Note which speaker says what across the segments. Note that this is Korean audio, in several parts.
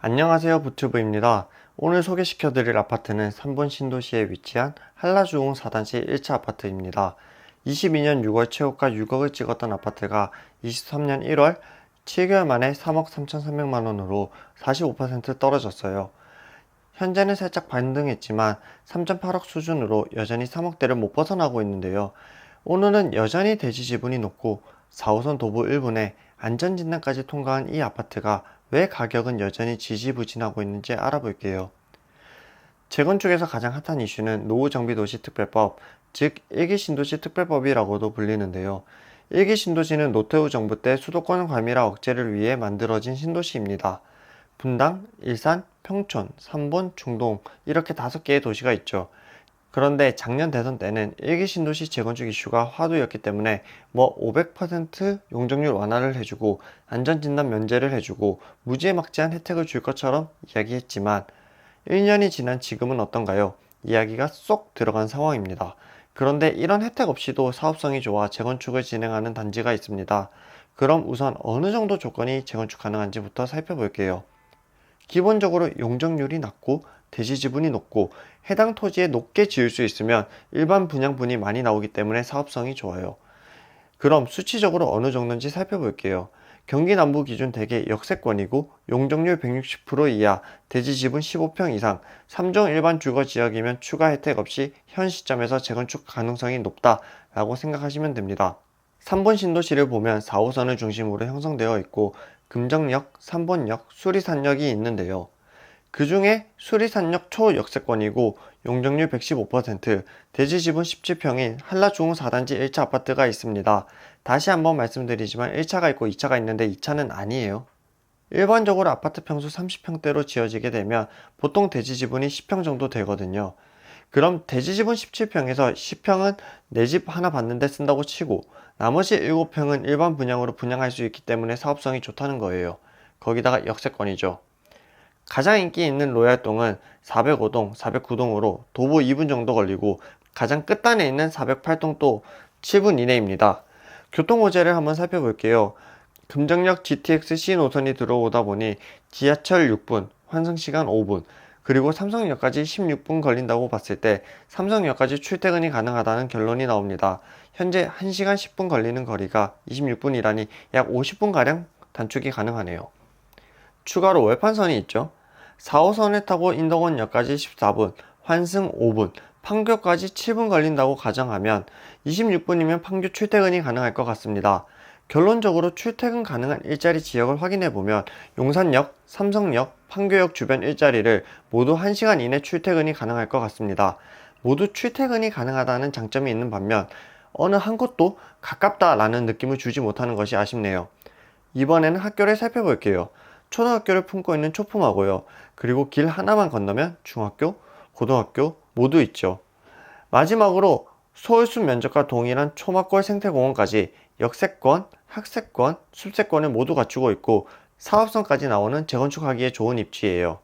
Speaker 1: 안녕하세요, 부튜브입니다. 오늘 소개시켜드릴 아파트는 3번 신도시에 위치한 한라주공 4단지 1차 아파트입니다. 22년 6월 최고가 6억을 찍었던 아파트가 23년 1월 7개월 만에 3억 3,300만원으로 45% 떨어졌어요. 현재는 살짝 반등했지만 3.8억 수준으로 여전히 3억대를 못 벗어나고 있는데요. 오늘은 여전히 대지 지분이 높고 4호선 도보 1분에 안전진단까지 통과한 이 아파트가 왜 가격은 여전히 지지부진하고 있는지 알아볼게요. 재건축에서 가장 핫한 이슈는 노후정비도시특별법, 즉 1기 신도시 특별법이라고도 불리는데요. 1기 신도시는 노태우 정부 때 수도권 과밀화 억제를 위해 만들어진 신도시입니다. 분당, 일산, 평촌, 삼본, 중동 이렇게 5개의 도시가 있죠. 그런데 작년 대선 때는 1기 신도시 재건축 이슈가 화두였기 때문에 500% 용적률 완화를 해주고 안전진단 면제를 해주고 무지막지한 혜택을 줄 것처럼 이야기했지만 1년이 지난 지금은 어떤가요? 이야기가 쏙 들어간 상황입니다. 그런데 이런 혜택 없이도 사업성이 좋아 재건축을 진행하는 단지가 있습니다. 그럼 우선 어느 정도 조건이 재건축 가능한지부터 살펴볼게요. 기본적으로 용적률이 낮고 대지 지분이 높고 해당 토지에 높게 지을 수 있으면 일반 분양분이 많이 나오기 때문에 사업성이 좋아요. 그럼 수치적으로 어느 정도인지 살펴볼게요. 경기 남부 기준 대개 역세권이고 용적률 160% 이하, 대지 지분 15평 이상, 3종 일반 주거 지역이면 추가 혜택 없이 현 시점에서 재건축 가능성이 높다라고 생각하시면 됩니다. 3번 신도시를 보면 4호선을 중심으로 형성되어 있고 금정역, 3번역, 수리산역이 있는데요. 그 중에 수리산역 초역세권이고 용적률 115%, 대지 지분 17평인 한라중흥 4단지 1차 아파트가 있습니다. 다시 한번 말씀드리지만 1차가 있고 2차가 있는데 2차는 아니에요. 일반적으로 아파트 평수 30평대로 지어지게 되면 보통 대지 지분이 10평 정도 되거든요. 그럼 대지 지분 17평에서 10평은 내 집 하나 받는데 쓴다고 치고 나머지 7평은 일반 분양으로 분양할 수 있기 때문에 사업성이 좋다는 거예요. 거기다가 역세권이죠. 가장 인기 있는 로얄동은 405동, 409동으로 도보 2분 정도 걸리고 가장 끝단에 있는 408동도 7분 이내입니다. 교통호재를 한번 살펴볼게요. 금정역 GTX-C 노선이 들어오다 보니 지하철 6분, 환승시간 5분, 그리고 삼성역까지 16분 걸린다고 봤을 때 삼성역까지 출퇴근이 가능하다는 결론이 나옵니다. 현재 1시간 10분 걸리는 거리가 26분이라니 약 50분가량 단축이 가능하네요. 추가로 외판선이 있죠. 4호선을 타고 인덕원역까지 14분, 환승 5분, 판교까지 7분 걸린다고 가정하면 26분이면 판교 출퇴근이 가능할 것 같습니다. 결론적으로 출퇴근 가능한 일자리 지역을 확인해보면 용산역, 삼성역, 판교역 주변 일자리를 모두 1시간 이내 출퇴근이 가능할 것 같습니다. 모두 출퇴근이 가능하다는 장점이 있는 반면 어느 한 곳도 가깝다라는 느낌을 주지 못하는 것이 아쉽네요. 이번에는 학교를 살펴볼게요. 초등학교를 품고 있는 초품하고요. 그리고 길 하나만 건너면 중학교, 고등학교 모두 있죠. 마지막으로 서울숲 면적과 동일한 초막골 생태공원까지 역세권, 학세권, 숲세권을 모두 갖추고 있고 사업성까지 나오는 재건축하기에 좋은 입지예요.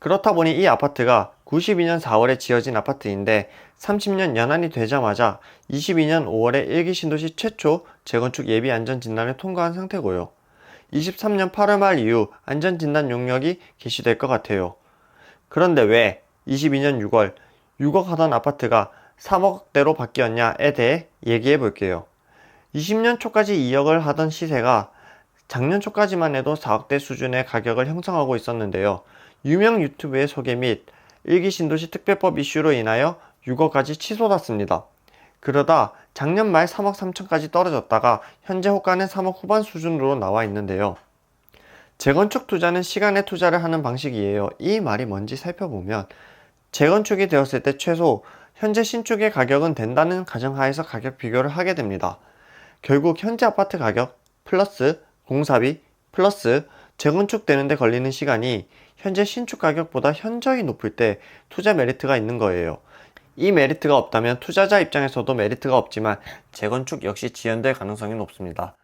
Speaker 1: 그렇다 보니 이 아파트가 92년 4월에 지어진 아파트인데 30년 연한이 되자마자 22년 5월에 1기 신도시 최초 재건축 예비 안전진단을 통과한 상태고요. 23년 8월 말 이후 안전진단 용역이 개시될 것 같아요. 그런데 왜 22년 6월 6억 하던 아파트가 3억대로 바뀌었냐에 대해 얘기해 볼게요. 20년 초까지 2억을 하던 시세가 작년 초까지만 해도 4억대 수준의 가격을 형성하고 있었는데요. 유명 유튜브의 소개 및 1기 신도시 특별법 이슈로 인하여 6억까지 치솟았습니다. 그러다 작년 말 3억 3천까지 떨어졌다가 현재 호가는 3억 후반 수준으로 나와 있는데요. 재건축 투자는 시간에 투자를 하는 방식이에요. 이 말이 뭔지 살펴보면 재건축이 되었을 때 최소 현재 신축의 가격은 된다는 가정하에서 가격 비교를 하게 됩니다. 결국 현재 아파트 가격 플러스 공사비 플러스 재건축 되는데 걸리는 시간이 현재 신축 가격보다 현저히 높을 때 투자 메리트가 있는 거예요. 이 메리트가 없다면 투자자 입장에서도 메리트가 없지만 재건축 역시 지연될 가능성이 높습니다.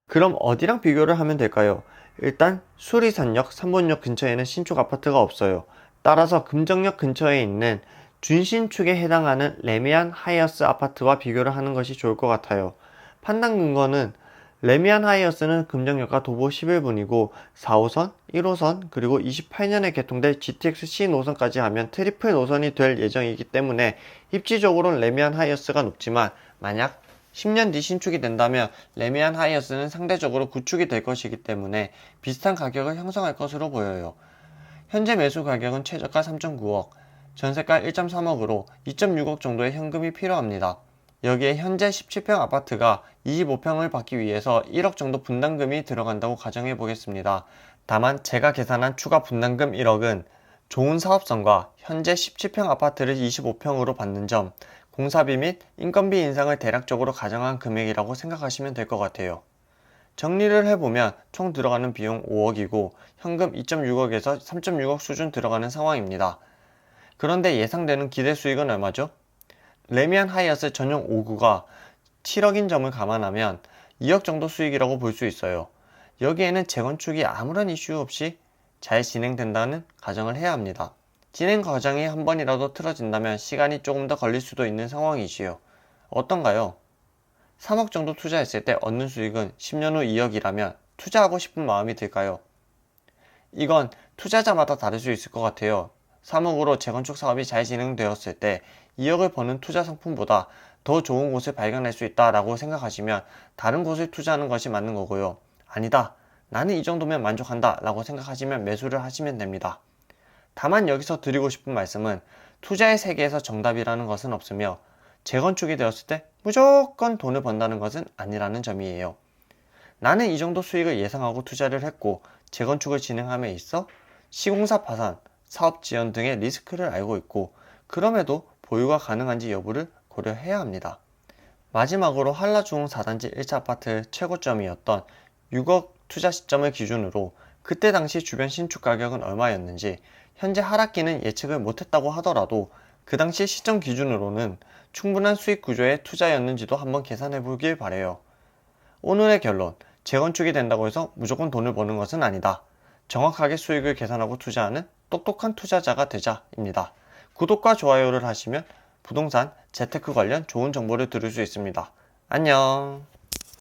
Speaker 1: 그럼 어디랑 비교를 하면 될까요? 일단 수리산역, 삼본역 근처에는 신축 아파트가 없어요. 따라서 금정역 근처에 있는 준신축에 해당하는 레미안 하이어스 아파트와 비교를 하는 것이 좋을 것 같아요. 판단 근거는 레미안 하이어스는 금정역과 도보 11분이고 4호선, 1호선, 그리고 28년에 개통될 GTX-C 노선까지 하면 트리플 노선이 될 예정이기 때문에 입지적으로는 레미안 하이어스가 높지만 만약 10년 뒤 신축이 된다면 레미안 하이어스는 상대적으로 구축이 될 것이기 때문에 비슷한 가격을 형성할 것으로 보여요. 현재 매수 가격은 최저가 3.9억, 전세가 1.3억으로 2.6억 정도의 현금이 필요합니다. 여기에 현재 17평 아파트가 25평을 받기 위해서 1억 정도 분담금이 들어간다고 가정해 보겠습니다. 다만 제가 계산한 추가 분담금 1억은 좋은 사업성과 현재 17평 아파트를 25평으로 받는 점, 공사비 및 인건비 인상을 대략적으로 가정한 금액이라고 생각하시면 될 것 같아요. 정리를 해보면 총 들어가는 비용 5억이고 현금 2.6억에서 3.6억 수준 들어가는 상황입니다. 그런데 예상되는 기대 수익은 얼마죠? 레미안 하이어스 전용 5구가 7억인 점을 감안하면 2억 정도 수익이라고 볼 수 있어요. 여기에는 재건축이 아무런 이슈 없이 잘 진행된다는 가정을 해야 합니다. 진행 과정이 한 번이라도 틀어진다면 시간이 조금 더 걸릴 수도 있는 상황이지요. 어떤가요? 3억 정도 투자했을 때 얻는 수익은 10년 후 2억이라면 투자하고 싶은 마음이 들까요? 이건 투자자마다 다를 수 있을 것 같아요. 3억으로 재건축 사업이 잘 진행되었을 때 2억을 버는 투자 상품보다 더 좋은 곳을 발견할 수 있다라고 생각하시면 다른 곳을 투자하는 것이 맞는 거고요. 아니다, 나는 이 정도면 만족한다 라고 생각하시면 매수를 하시면 됩니다. 다만 여기서 드리고 싶은 말씀은 투자의 세계에서 정답이라는 것은 없으며 재건축이 되었을 때 무조건 돈을 번다는 것은 아니라는 점이에요. 나는 이 정도 수익을 예상하고 투자를 했고 재건축을 진행함에 있어 시공사 파산, 사업 지연 등의 리스크를 알고 있고 그럼에도 보유가 가능한지 여부를 고려해야 합니다. 마지막으로 한라중흥 4단지 1차 아파트 최고점이었던 6억 투자 시점을 기준으로 그때 당시 주변 신축 가격은 얼마였는지 현재 하락기는 예측을 못했다고 하더라도 그 당시 시점 기준으로는 충분한 수익 구조의 투자였는지도 한번 계산해 보길 바래요. 오늘의 결론, 재건축이 된다고 해서 무조건 돈을 버는 것은 아니다. 정확하게 수익을 계산하고 투자하는 똑똑한 투자자가 되자입니다. 구독과 좋아요를 하시면 부동산, 재테크 관련 좋은 정보를 들을 수 있습니다. 안녕.